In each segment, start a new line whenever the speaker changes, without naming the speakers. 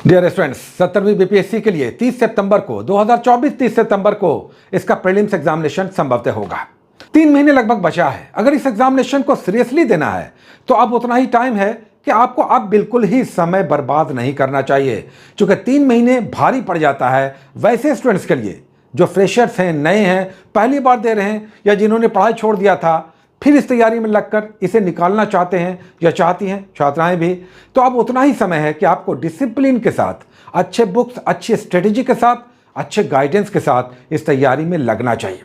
Dear students, 70वीं BPSC के लिए 30 सितंबर को 2024 30 सितंबर को इसका प्रीलिम्स एग्जामिनेशन संभवतः होगा। 3 महीने लगभग बचा है। अगर इस एग्जामिनेशन को सीरियसली देना है तो अब उतना ही टाइम है कि आपको अब बिल्कुल ही समय बर्बाद नहीं करना चाहिए, क्योंकि 3 महीने भारी पड़ जाता है वैसे स्टूडेंट्स के लिए जो फ्रेशर्स हैं, नए हैं, पहली बार दे रहे हैं, या जिन्होंने पढ़ाई छोड़ दिया था फिर इस तैयारी में लगकर इसे निकालना चाहते हैं या चाहती हैं छात्राएं भी। तो अब उतना ही समय है कि आपको डिसिप्लिन के साथ, अच्छे बुक्स, अच्छी स्ट्रेटेजी के साथ, अच्छे गाइडेंस के साथ इस तैयारी में लगना चाहिए।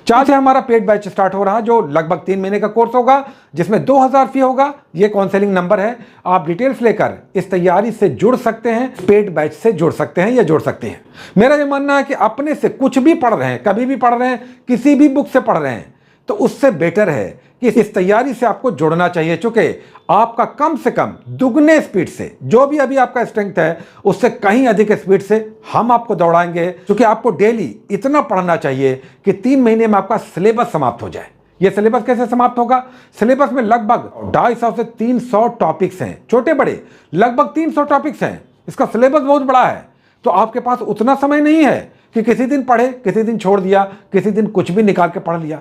4 से हमारा पेड बैच स्टार्ट हो रहा है, जो लगभग 3 महीने का कोर्स होगा, जिसमें 2000 फी होगा। ये काउंसलिंग नंबर है, आप डिटेल्स लेकर इस तैयारी से जुड़ सकते हैं, पेड बैच से जुड़ सकते हैं या जुड़ सकते हैं। मेरा ये मानना है कि अपने से कुछ भी पढ़ रहे हैं, कभी भी पढ़ रहे हैं, किसी भी बुक से पढ़ रहे हैं, तो उससे बेटर है कि इस तैयारी से आपको जुड़ना चाहिए, क्योंकि आपका कम से कम दुगने स्पीड से, जो भी अभी आपका स्ट्रेंथ है उससे कहीं अधिक स्पीड से हम आपको दौड़ाएंगे, क्योंकि आपको डेली इतना पढ़ना चाहिए कि 3 महीने में आपका सिलेबस समाप्त हो जाए। यह सिलेबस कैसे समाप्त होगा? सिलेबस में लगभग 250 से 300 टॉपिक्स हैं, छोटे बड़े लगभग 300 टॉपिक्स हैं। इसका सिलेबस बहुत बड़ा है, तो आपके पास उतना समय नहीं है कि किसी दिन पढ़े, किसी दिन छोड़ दिया, किसी दिन कुछ भी निकाल के पढ़ लिया।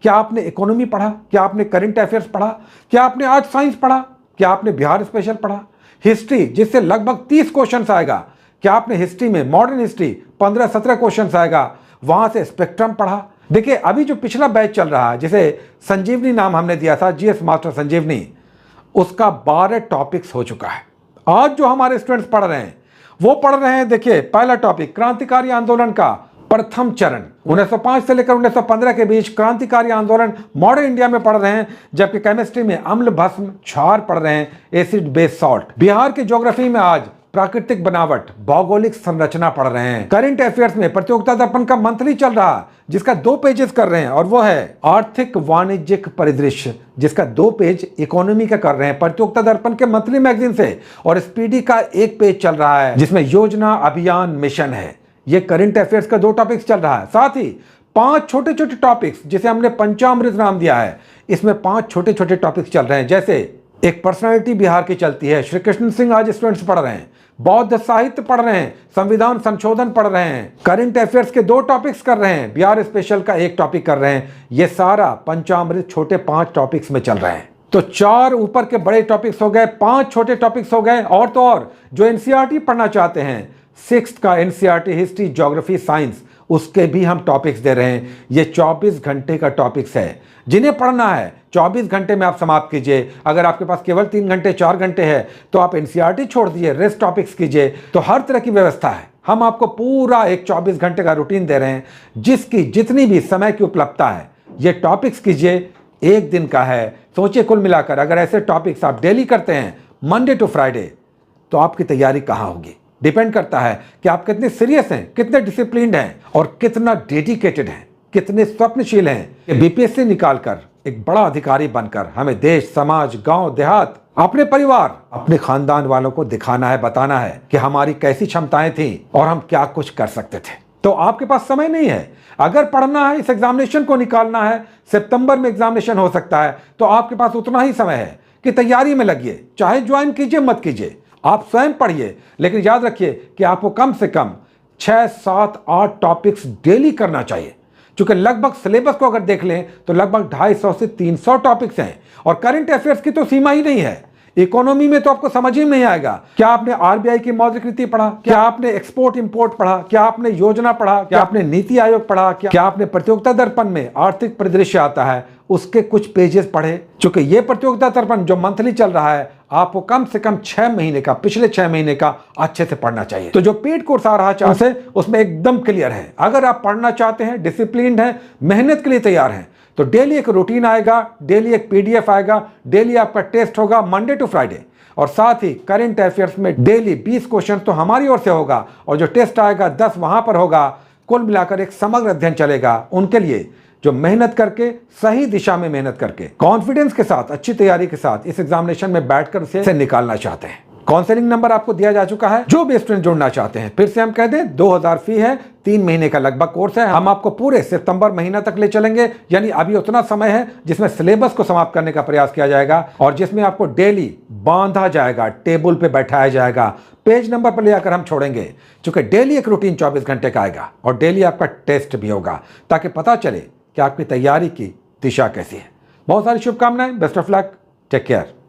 क्या आपने इकोनॉमी पढ़ा? क्या आपने करंट अफेयर्स पढ़ा? क्या आपने आज साइंस पढ़ा? क्या आपने बिहार स्पेशल पढ़ा? हिस्ट्री, जिससे लगभग 30 क्वेश्चंस आएगा, क्या आपने हिस्ट्री में, मॉडर्न हिस्ट्री 15-17 क्वेश्चंस आएगा, वहां से स्पेक्ट्रम पढ़ा? देखिए, अभी जो पिछला बैच चल रहा है, जिसे संजीवनी नाम हमने दिया था, जीएस मास्टर संजीवनी, उसका 12 टॉपिक्स हो चुका है। आज जो हमारे स्टूडेंट्स पढ़ रहे हैं वो पढ़ रहे हैं, देखिए, पहला टॉपिक क्रांतिकारी आंदोलन का प्रथम चरण, 1905 से लेकर 1915 के बीच क्रांतिकारी आंदोलन मॉडर्न इंडिया में पढ़ रहे हैं। जबकि केमिस्ट्री में अम्ल भस्म क्षार पढ़ रहे हैं, एसिड बेस सॉल्ट। बिहार की ज्योग्राफी में आज प्राकृतिक बनावट, भौगोलिक संरचना पढ़ रहे हैं। करंट अफेयर्स में प्रतियोगिता दर्पण का मंथली चल रहा है, जिसका 2 पेजेस कर रहे हैं, और वो है आर्थिक वाणिज्यिक परिदृश्य, जिसका 2 पेज इकोनॉमी का कर रहे हैं प्रतियोगिता दर्पण के मंथली मैगजीन से। और स्पीडी का 1 पेज चल रहा है, जिसमें योजना, अभियान, मिशन है। ये करंट अफेयर्स का 2 टॉपिक्स चल रहा है। साथ ही 5 छोटे छोटे टॉपिक्स, जिसे हमने पंचामृत नाम दिया है, इसमें 5 छोटे छोटे टॉपिक्स चल रहे हैं। जैसे एक पर्सनालिटी बिहार की चलती है, श्री कृष्ण सिंह आज स्टूडेंट्स पढ़ रहे हैं, बौद्ध साहित्य पढ़ रहे हैं, संविधान संशोधन पढ़ रहे हैं, करंट अफेयर्स के 2 टॉपिक्स कर रहे हैं, बिहार स्पेशल का 1 टॉपिक कर रहे हैं। ये सारा पंचामृत छोटे 5 टॉपिक्स में चल रहे हैं। तो 4 ऊपर के बड़े टॉपिक्स हो गए, 5 छोटे टॉपिक्स हो गए। और तो और जो एनसीईआरटी पढ़ना चाहते हैं, 6th का एनसीईआरटी हिस्ट्री, ज्योग्राफी, साइंस, उसके भी हम टॉपिक्स दे रहे हैं। ये 24 घंटे का टॉपिक्स है, जिन्हें पढ़ना है 24 घंटे में आप समाप्त कीजिए। अगर आपके पास केवल 3 घंटे 4 घंटे है तो आप एनसीईआरटी छोड़ दीजिए, रेस्ट टॉपिक्स कीजिए। तो हर तरह की व्यवस्था है। हम आपको पूरा एक 24 घंटे का रूटीन दे रहे हैं, जिसकी जितनी भी समय की उपलब्धता है, ये टॉपिक्स कीजिए। 1 दिन का है, सोचिए कुल मिलाकर अगर ऐसे टॉपिक्स आप डेली करते हैं, मंडे टू फ्राइडे, तो आपकी तैयारी कहाँ होगी? डिपेंड करता है कि आप कितने सीरियस हैं, कितने डिसिप्लिन्ड हैं, और कितना डेडिकेटेड हैं, कितने स्वप्नशील हैं कि बीपीएससी निकालकर एक बड़ा अधिकारी बनकर हमें देश, समाज, गांव, देहात, अपने परिवार, अपने खानदान वालों को दिखाना है, बताना है कि हमारी कैसी क्षमताएं थी और हम क्या कुछ कर सकते थे। तो आपके पास समय नहीं है। अगर पढ़ना है, इस एग्जामिनेशन को निकालना है, सितंबर में एग्जामिनेशन हो सकता है, तो आपके पास उतना ही समय है कि तैयारी में लगिए। चाहे ज्वाइन कीजिए, मत कीजिए, आप स्वयं पढ़िए, लेकिन याद रखिए कि आपको कम से कम 6, 7, 8 टॉपिक्स डेली करना चाहिए। क्योंकि लगभग सिलेबस को अगर देख लें तो लगभग 250 से 300 टॉपिक्स हैं, और करंट अफेयर्स की तो सीमा ही नहीं है। इकोनॉमी में तो आपको समझ ही नहीं आएगा। क्या आपने आरबीआई की मौद्रिक नीति पढ़ा? क्या आपने एक्सपोर्ट इंपोर्ट पढ़ा? क्या आपने योजना पढ़ा? क्या आपने नीति आयोग पढ़ा? क्या आपने प्रतियोगिता दर्पण में आर्थिक परिदृश्य आता है, उसके कुछ पेजेस पढ़े? क्योंकि ये प्रतियोगिता दर्पण जो मंथली चल रहा है, आपको कम से कम 6 महीने का, पिछले 6 महीने का अच्छे से पढ़ना चाहिए। तो जो पेड कोर्स आ रहा है 4 से, उसमें एकदम क्लियर है। अगर आप पढ़ना चाहते हैं, डिसिप्लिन्ड हैं, मेहनत के लिए तैयार हैं, तो डेली एक रूटीन आएगा, डेली एक पीडीएफ आएगा, डेली आपका टेस्ट होगा मंडे टू फ्राइडे, और साथ ही करंट अफेयर्स में डेली 20 क्वेश्चन तो हमारी ओर से होगा, और जो टेस्ट आएगा 10 वहां पर होगा। कुल मिलाकर एक समग्र अध्ययन चलेगा उनके लिए जो मेहनत करके, सही दिशा में मेहनत करके, कॉन्फिडेंस के साथ, अच्छी तैयारी के साथ इस एग्जामिनेशन में बैठकर उसे निकालना चाहते हैं। काउंसलिंग नंबर आपको दिया जा चुका है। जो भी स्टूडेंट जुड़ना चाहते हैं, फिर से हम कह दें 2000 फी है, 3 महीने का लगभग कोर्स है। हम आपको पूरे सितंबर महीना तक ले चलेंगे, यानी अभी उतना समय है जिसमें सिलेबस को समाप्त करने का प्रयास किया जाएगा और जिसमें आपको डेली बांधा जाएगा, टेबल पे बैठाया जाएगा, पेज नंबर पर ले आकर हम छोड़ेंगे। चूंकि डेली एक रूटीन 24 घंटे का आएगा और डेली आपका टेस्ट भी होगा, ताकि पता चले कि आपकी तैयारी की दिशा कैसी है। बहुत सारी शुभकामनाएं, best of luck, take care.